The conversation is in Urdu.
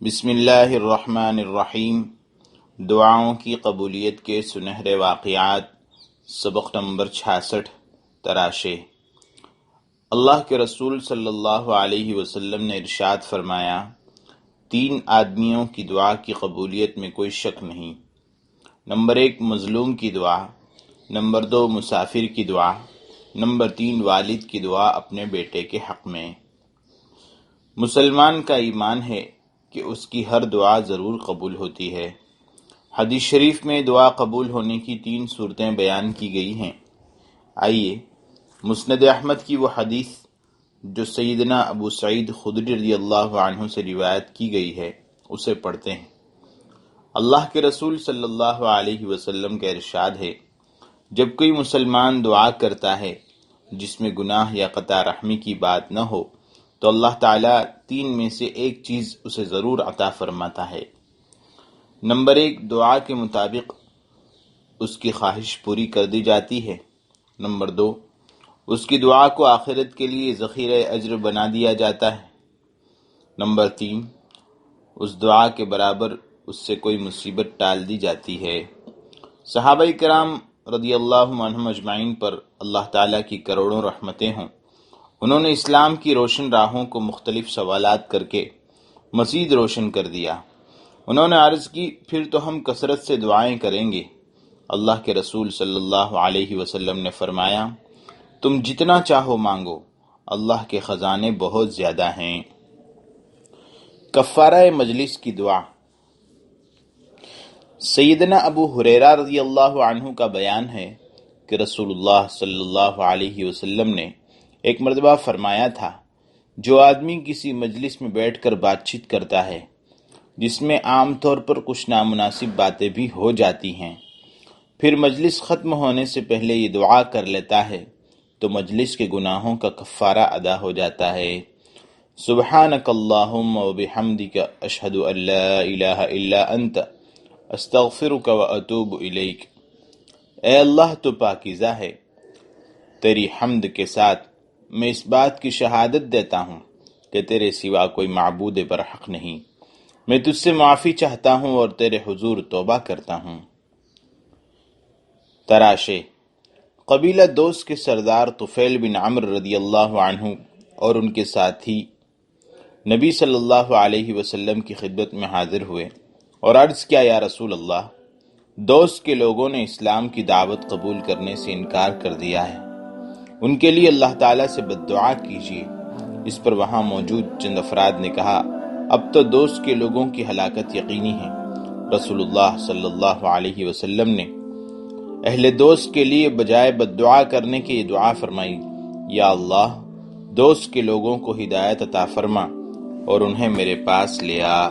بسم اللہ الرحمن الرحیم۔ دعاؤں کی قبولیت کے سنہرے واقعات، سبق نمبر 66۔ تراشے۔ اللہ کے رسول صلی اللہ علیہ وسلم نے ارشاد فرمایا، 3 آدمیوں کی دعا کی قبولیت میں کوئی شک نہیں۔ نمبر 1 مظلوم کی دعا، نمبر 2 مسافر کی دعا، نمبر 3 والد کی دعا اپنے بیٹے کے حق میں۔ مسلمان کا ایمان ہے کہ اس کی ہر دعا ضرور قبول ہوتی ہے۔ حدیث شریف میں دعا قبول ہونے کی 3 صورتیں بیان کی گئی ہیں۔ آئیے مسند احمد کی وہ حدیث جو سیدنا ابو سعید خدری رضی اللہ عنہ سے روایت کی گئی ہے اسے پڑھتے ہیں۔ اللہ کے رسول صلی اللہ علیہ وسلم کا ارشاد ہے، جب کوئی مسلمان دعا کرتا ہے جس میں گناہ یا قطع رحمی کی بات نہ ہو تو اللہ تعالیٰ 3 میں سے ایک چیز اسے ضرور عطا فرماتا ہے۔ نمبر 1 دعا کے مطابق اس کی خواہش پوری کر دی جاتی ہے۔ نمبر 2 اس کی دعا کو آخرت کے لیے ذخیرہ اجر بنا دیا جاتا ہے۔ نمبر 3 اس دعا کے برابر اس سے کوئی مصیبت ٹال دی جاتی ہے۔ صحابہ کرام رضی اللہ عنہم اجمعین پر اللہ تعالیٰ کی کروڑوں رحمتیں ہوں، انہوں نے اسلام کی روشن راہوں کو مختلف سوالات کر کے مزید روشن کر دیا۔ انہوں نے عرض کی، پھر تو ہم کثرت سے دعائیں کریں گے۔ اللہ کے رسول صلی اللہ علیہ وسلم نے فرمایا، تم جتنا چاہو مانگو، اللہ کے خزانے بہت زیادہ ہیں۔ کفارہ مجلس کی دعا۔ سیدنا ابو ہریرہ رضی اللہ عنہ کا بیان ہے کہ رسول اللہ صلی اللہ علیہ وسلم نے ایک مرتبہ فرمایا تھا، جو آدمی کسی مجلس میں بیٹھ کر بات چیت کرتا ہے جس میں عام طور پر کچھ نامناسب باتیں بھی ہو جاتی ہیں، پھر مجلس ختم ہونے سے پہلے یہ دعا کر لیتا ہے تو مجلس کے گناہوں کا کفارہ ادا ہو جاتا ہے۔ سبحانک اللہم و بحمدک اشہد ان لا الہ الا انت استغفرک و اتوب الیک۔ اے اللہ تو پاکیزہ ہے، تیری حمد کے ساتھ میں اس بات کی شہادت دیتا ہوں کہ تیرے سوا کوئی معبود برحق نہیں، میں تجھ سے معافی چاہتا ہوں اور تیرے حضور توبہ کرتا ہوں۔ تراشے۔ قبیلہ دوس کے سردار طفیل بن عمرو رضی اللہ عنہ اور ان کے ساتھی نبی صلی اللہ علیہ وسلم کی خدمت میں حاضر ہوئے اور عرض کیا، یا رسول اللہ، دوس کے لوگوں نے اسلام کی دعوت قبول کرنے سے انکار کر دیا ہے، ان کے لیے اللہ تعالیٰ سے بددعا کیجیے۔ اس پر وہاں موجود چند افراد نے کہا، اب تو دوست کے لوگوں کی ہلاکت یقینی ہے۔ رسول اللہ صلی اللہ علیہ وسلم نے اہل دوست کے لیے بجائے بددعا کرنے کے یہ دعا فرمائی، یا اللہ، دوست کے لوگوں کو ہدایت عطا فرما اور انہیں میرے پاس لے آ۔